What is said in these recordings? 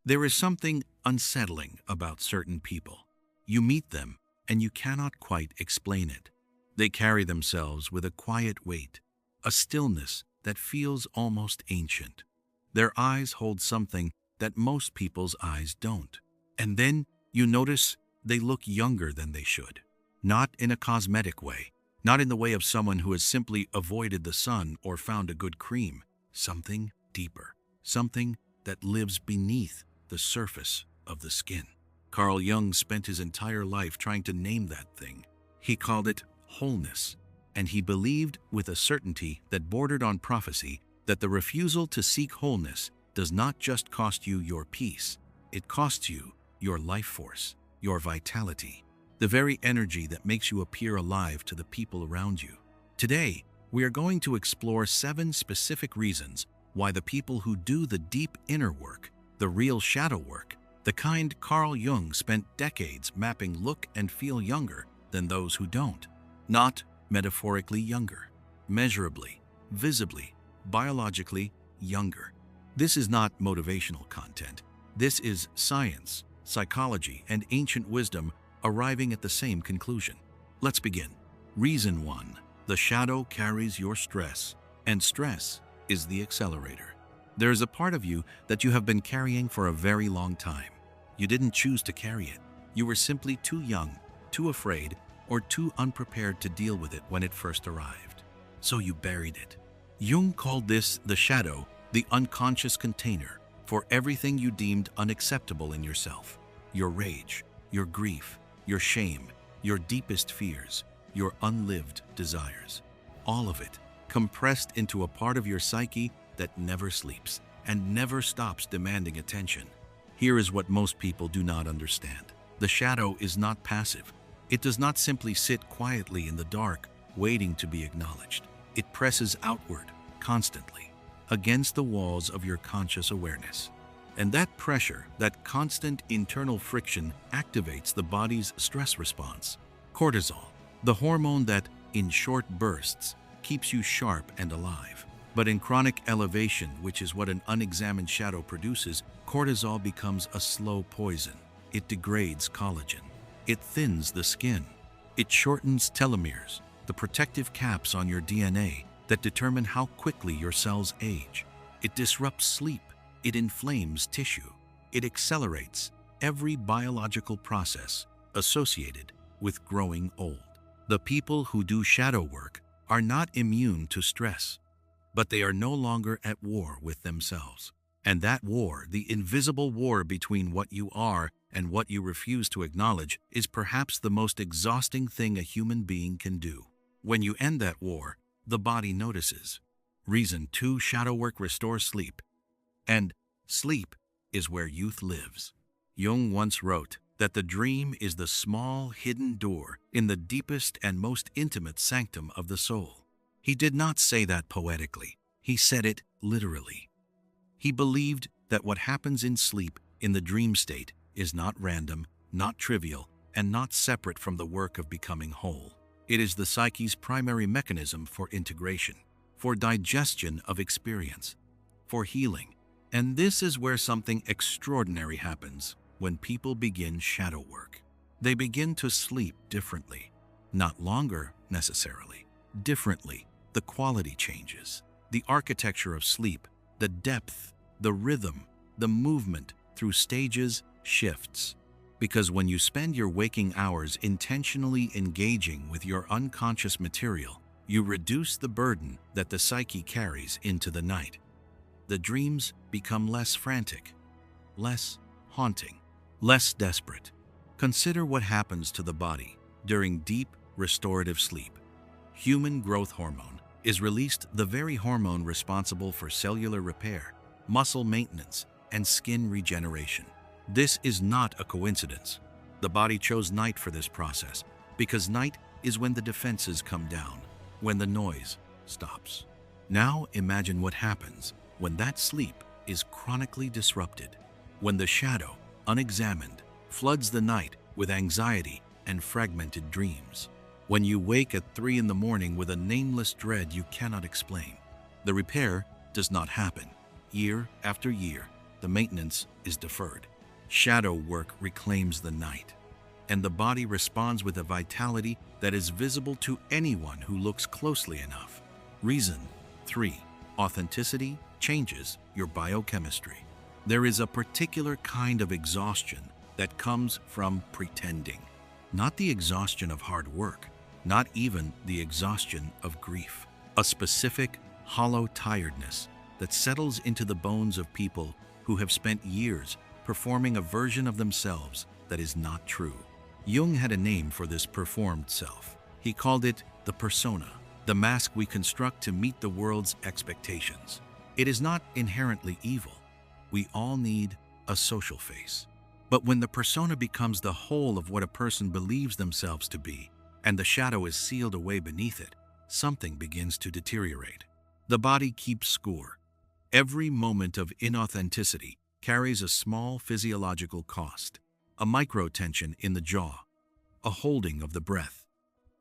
There is something unsettling about certain people. You meet them, and you cannot quite explain it. They carry themselves with a quiet weight, a stillness that feels almost ancient. Their eyes hold something that most people's eyes don't. And then you notice they look younger than they should. Not in a cosmetic way, not in the way of someone who has simply avoided the sun or found a good cream. Something deeper, something that lives beneath the surface of the skin. Carl Jung spent his entire life trying to name that thing. He called it wholeness, and he believed with a certainty that bordered on prophecy that the refusal to seek wholeness does not just cost you your peace, it costs you your life force, your vitality, the very energy that makes you appear alive to the people around you. Today, we are going to explore 7 specific reasons why the people who do the deep inner work, the real shadow work, the kind Carl Jung spent decades mapping, look and feel younger than those who don't. Not metaphorically younger, measurably, visibly, biologically younger. This is not motivational content. This is science, psychology, and ancient wisdom arriving at the same conclusion. Let's begin. Reason 1. The shadow carries your stress, and stress is the accelerator. There is a part of you that you have been carrying for a very long time. You didn't choose to carry it. You were simply too young, too afraid, or too unprepared to deal with it when it first arrived. So you buried it. Jung called this the shadow, the unconscious container for everything you deemed unacceptable in yourself. Your rage, your grief, your shame, your deepest fears, your unlived desires. All of it compressed into a part of your psyche that never sleeps and never stops demanding attention. Here is what most people do not understand. The shadow is not passive. It does not simply sit quietly in the dark, waiting to be acknowledged. It presses outward, constantly, against the walls of your conscious awareness. And that pressure, that constant internal friction, activates the body's stress response. Cortisol, the hormone that, in short bursts, keeps you sharp and alive. But in chronic elevation, which is what an unexamined shadow produces, cortisol becomes a slow poison. It degrades collagen. It thins the skin. It shortens telomeres, the protective caps on your DNA that determine how quickly your cells age. It disrupts sleep. It inflames tissue. It accelerates every biological process associated with growing old. The people who do shadow work are not immune to stress, but they are no longer at war with themselves. And that war, the invisible war between what you are and what you refuse to acknowledge, is perhaps the most exhausting thing a human being can do. When you end that war, the body notices. Reason 2. Shadow work restores sleep. And sleep is where youth lives. Jung once wrote that the dream is the small, hidden door in the deepest and most intimate sanctum of the soul. He did not say that poetically. He said it literally. He believed that what happens in sleep, in the dream state, is not random, not trivial, and not separate from the work of becoming whole. It is the psyche's primary mechanism for integration, for digestion of experience, for healing. And this is where something extraordinary happens when people begin shadow work. They begin to sleep differently, not longer necessarily. Differently, the quality changes. The architecture of sleep, the depth, the rhythm, the movement through stages shifts. Because when you spend your waking hours intentionally engaging with your unconscious material, you reduce the burden that the psyche carries into the night. The dreams become less frantic, less haunting, less desperate. Consider what happens to the body during deep, restorative sleep. Human growth hormone is released, the very hormone responsible for cellular repair, muscle maintenance, and skin regeneration. This is not a coincidence. The body chose night for this process because night is when the defenses come down, when the noise stops. Now imagine what happens when that sleep is chronically disrupted, when the shadow, unexamined, floods the night with anxiety and fragmented dreams. When you wake at 3 in the morning with a nameless dread you cannot explain. The repair does not happen year after year, the maintenance is deferred. Shadow work reclaims the night, and the body responds with a vitality that is visible to anyone who looks closely enough. Reason 3. Authenticity changes your biochemistry. There is a particular kind of exhaustion that comes from pretending. Not the exhaustion of hard work, not even the exhaustion of grief. A specific, hollow tiredness that settles into the bones of people who have spent years performing a version of themselves that is not true. Jung had a name for this performed self. He called it the persona, the mask we construct to meet the world's expectations. It is not inherently evil. We all need a social face. But when the persona becomes the whole of what a person believes themselves to be, and the shadow is sealed away beneath it, something begins to deteriorate. The body keeps score. Every moment of inauthenticity carries a small physiological cost, a microtension in the jaw, a holding of the breath,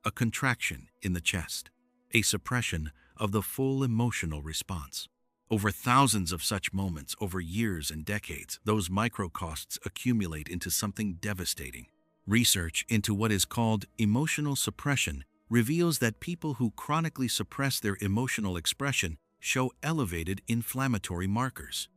a contraction in the chest, a suppression of the full emotional response. Over thousands of such moments, over years and decades, those microcosts accumulate into something devastating. Research into what is called emotional suppression reveals that people who chronically suppress their emotional expression show elevated inflammatory markers,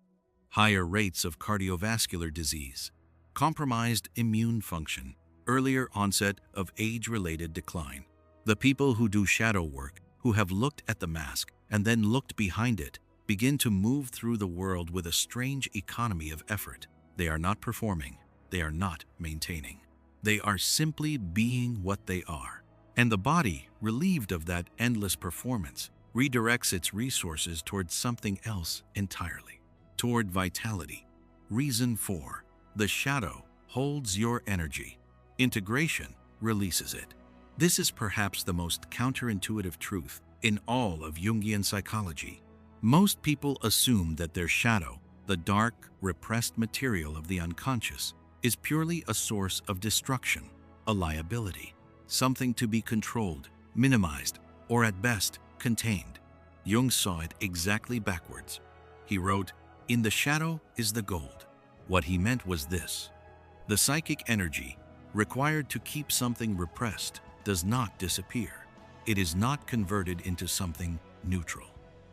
higher rates of cardiovascular disease, compromised immune function, earlier onset of age-related decline. The people who do shadow work, who have looked at the mask and then looked behind it, begin to move through the world with a strange economy of effort. They are not performing. They are not maintaining. They are simply being what they are. And the body, relieved of that endless performance, redirects its resources toward something else entirely, toward vitality. Reason 4. The shadow holds your energy. Integration releases it. This is perhaps the most counterintuitive truth in all of Jungian psychology. Most people assume that their shadow, the dark, repressed material of the unconscious, is purely a source of destruction, a liability, something to be controlled, minimized, or at best, contained. Jung saw it exactly backwards. He wrote, "In the shadow is the gold." What he meant was this: the psychic energy required to keep something repressed does not disappear. It is not converted into something neutral.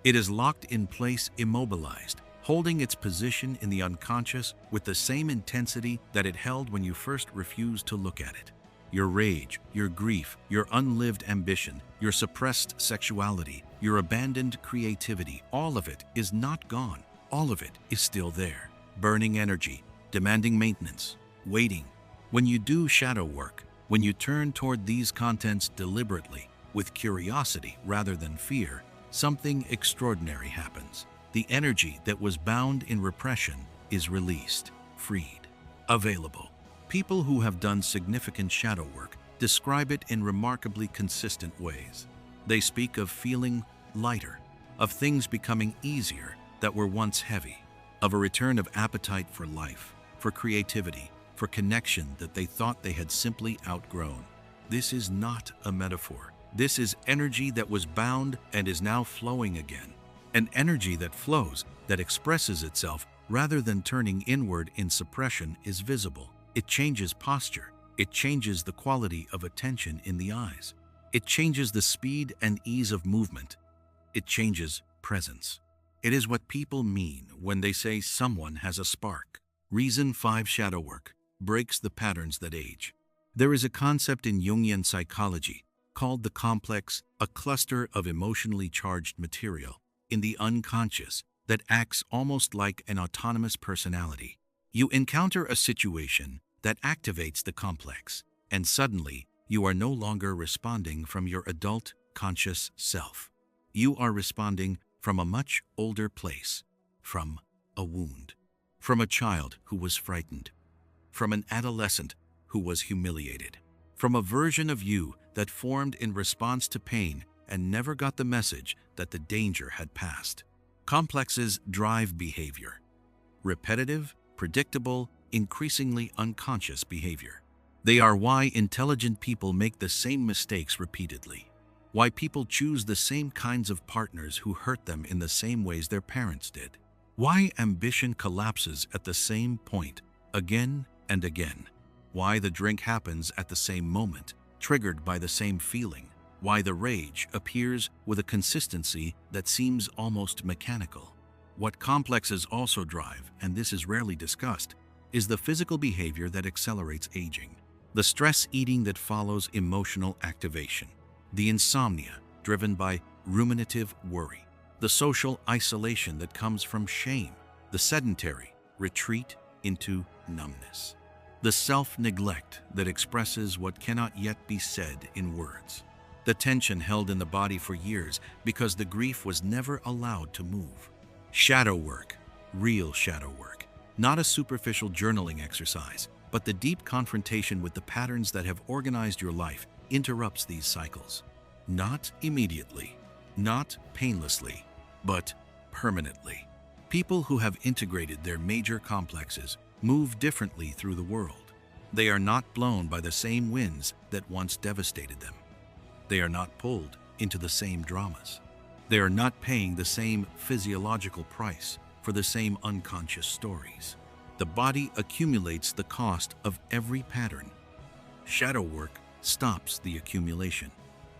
It is locked in place, immobilized, holding its position in the unconscious with the same intensity that it held when you first refused to look at it. Your rage, your grief, your unlived ambition, your suppressed sexuality, your abandoned creativity, all of it is not gone. All of it is still there, burning energy, demanding maintenance, waiting. When you do shadow work, when you turn toward these contents deliberately, with curiosity rather than fear, something extraordinary happens. The energy that was bound in repression is released, freed, available. People who have done significant shadow work describe it in remarkably consistent ways. They speak of feeling lighter, of things becoming easier that were once heavy, of a return of appetite for life, for creativity, for connection that they thought they had simply outgrown. This is not a metaphor. This is energy that was bound and is now flowing again. An energy that flows, that expresses itself rather than turning inward in suppression, is visible. It changes posture. It changes the quality of attention in the eyes. It changes the speed and ease of movement. It changes presence. It is what people mean when they say someone has a spark. Reason 5. Shadow work breaks the patterns that age. There is a concept in Jungian psychology called the complex, a cluster of emotionally charged material in the unconscious that acts almost like an autonomous personality. You encounter a situation that activates the complex, and suddenly you are no longer responding from your adult, conscious self. You are responding from a much older place, from a wound, from a child who was frightened, from an adolescent who was humiliated, from a version of you that formed in response to pain and never got the message that the danger had passed. Complexes drive behavior. Repetitive, predictable, increasingly unconscious behavior. They are why intelligent people make the same mistakes repeatedly. Why people choose the same kinds of partners who hurt them in the same ways their parents did. Why ambition collapses at the same point again and again. Why the drink happens at the same moment, triggered by the same feeling. Why the rage appears with a consistency that seems almost mechanical. What complexes also drive, and this is rarely discussed, is the physical behavior that accelerates aging. The stress eating that follows emotional activation. The insomnia driven by ruminative worry. The social isolation that comes from shame. The sedentary retreat into numbness. The self-neglect that expresses what cannot yet be said in words. The tension held in the body for years because the grief was never allowed to move. Shadow work, real shadow work. Not a superficial journaling exercise, but the deep confrontation with the patterns that have organized your life interrupts these cycles. Not immediately, not painlessly, but permanently. People who have integrated their major complexes move differently through the world. They are not blown by the same winds that once devastated them. They are not pulled into the same dramas. They are not paying the same physiological price for the same unconscious stories. The body accumulates the cost of every pattern. Shadow work stops the accumulation.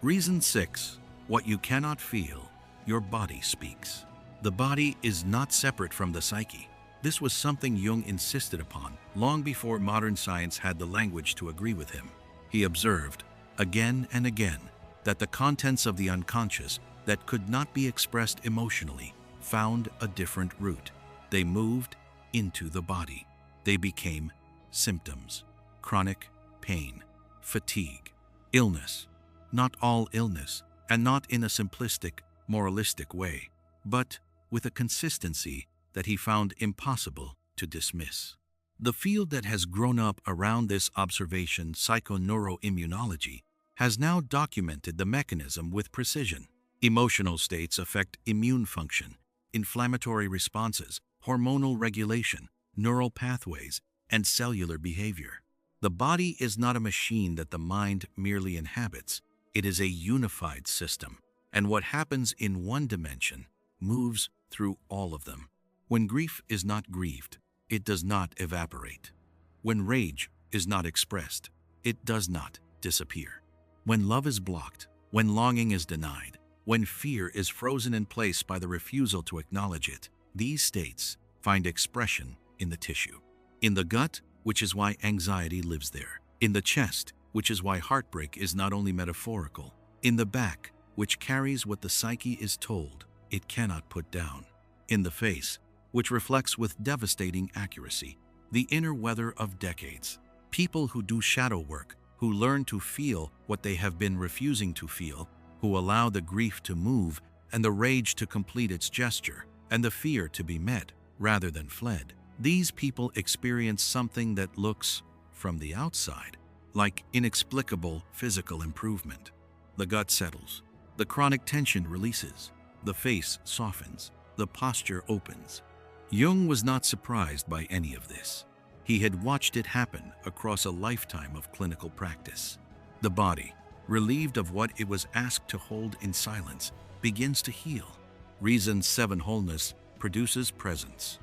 Reason 6. What you cannot feel, your body speaks. The body is not separate from the psyche. This was something Jung insisted upon long before modern science had the language to agree with him. He observed, again and again, that the contents of the unconscious that could not be expressed emotionally found a different route. They moved into the body. They became symptoms, chronic pain, fatigue, illness. Not all illness, and not in a simplistic, moralistic way, but with a consistency that he found impossible to dismiss. The field that has grown up around this observation, psychoneuroimmunology, has now documented the mechanism with precision. Emotional states affect immune function, inflammatory responses, hormonal regulation, neural pathways, and cellular behavior. The body is not a machine that the mind merely inhabits. It is a unified system, and what happens in one dimension moves through all of them. When grief is not grieved, it does not evaporate. When rage is not expressed, it does not disappear. When love is blocked, when longing is denied, when fear is frozen in place by the refusal to acknowledge it, these states find expression in the tissue. In the gut, which is why anxiety lives there. In the chest, which is why heartbreak is not only metaphorical. In the back, which carries what the psyche is told it cannot put down. In the face, which reflects with devastating accuracy the inner weather of decades. People who do shadow work, who learn to feel what they have been refusing to feel, who allow the grief to move and the rage to complete its gesture, and the fear to be met rather than fled. These people experience something that looks, from the outside, like inexplicable physical improvement. The gut settles, the chronic tension releases, the face softens, the posture opens. Jung was not surprised by any of this. He had watched it happen across a lifetime of clinical practice. The body, relieved of what it was asked to hold in silence, begins to heal. Reason 7 wholeness produces presence.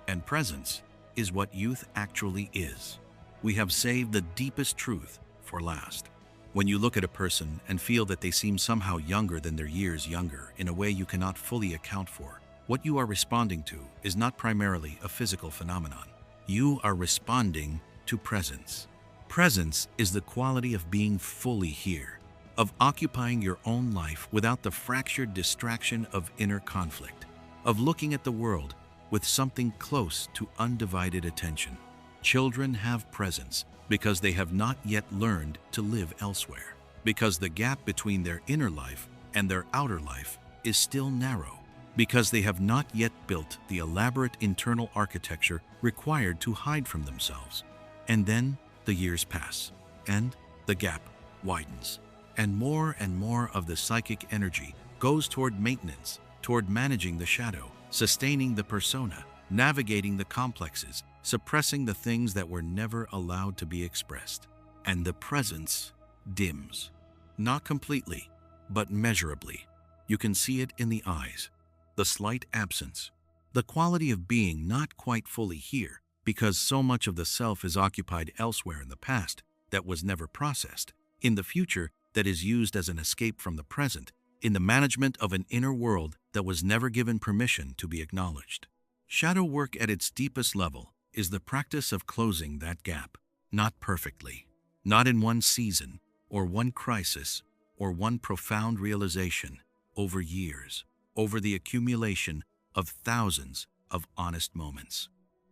And presence is what youth actually is. We have saved the deepest truth for last. When you look at a person and feel that they seem somehow younger than their years younger in a way you cannot fully account for, what you are responding to is not primarily a physical phenomenon. You are responding to presence. Presence is the quality of being fully here, of occupying your own life without the fractured distraction of inner conflict, of looking at the world with something close to undivided attention. Children have presence because they have not yet learned to live elsewhere, because the gap between their inner life and their outer life is still narrow, because they have not yet built the elaborate internal architecture required to hide from themselves. And then the years pass, and the gap widens, and more of the psychic energy goes toward maintenance, toward managing the shadow, sustaining the persona, navigating the complexes, suppressing the things that were never allowed to be expressed. And the presence dims. Not completely, but measurably. You can see it in the eyes, the slight absence, The quality of being not quite fully here, because so much of the self is occupied elsewhere in the past that was never processed, in the future that is used as an escape from the present, in the management of an inner world that was never given permission to be acknowledged. Shadow work at its deepest level is the practice of closing that gap, not perfectly, not in one season, or one crisis, or one profound realization, over years, over the accumulation of thousands of honest moments,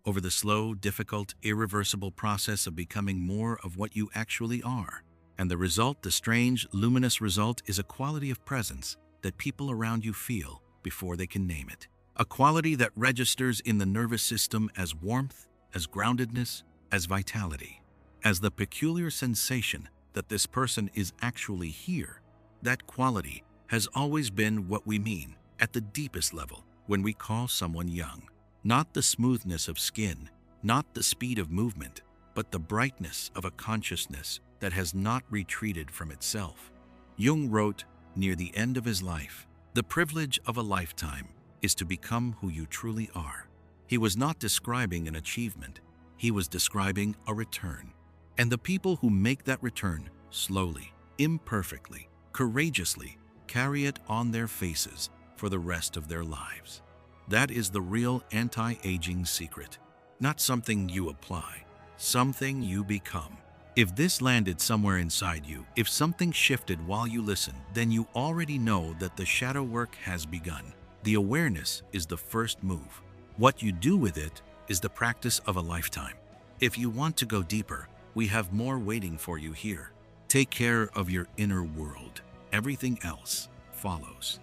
over the slow, difficult, irreversible process of becoming more of what you actually are. And the result, the strange, luminous result, is a quality of presence that people around you feel before they can name it. A quality that registers in the nervous system as warmth, as groundedness, as vitality, as the peculiar sensation that this person is actually here. That quality has always been what we mean, at the deepest level, when we call someone young. Not the smoothness of skin, not the speed of movement, but the brightness of a consciousness that has not retreated from itself. Jung wrote, near the end of his life, "The privilege of a lifetime is to become who you truly are." He was not describing an achievement, he was describing a return. And the people who make that return slowly, imperfectly, courageously, carry it on their faces for the rest of their lives. That is the real anti-aging secret. Not something you apply, something you become. If this landed somewhere inside you, if something shifted while you listen, then you already know that the shadow work has begun. The awareness is the first move. What you do with it is the practice of a lifetime. If you want to go deeper, we have more waiting for you here. Take care of your inner world. Everything else follows.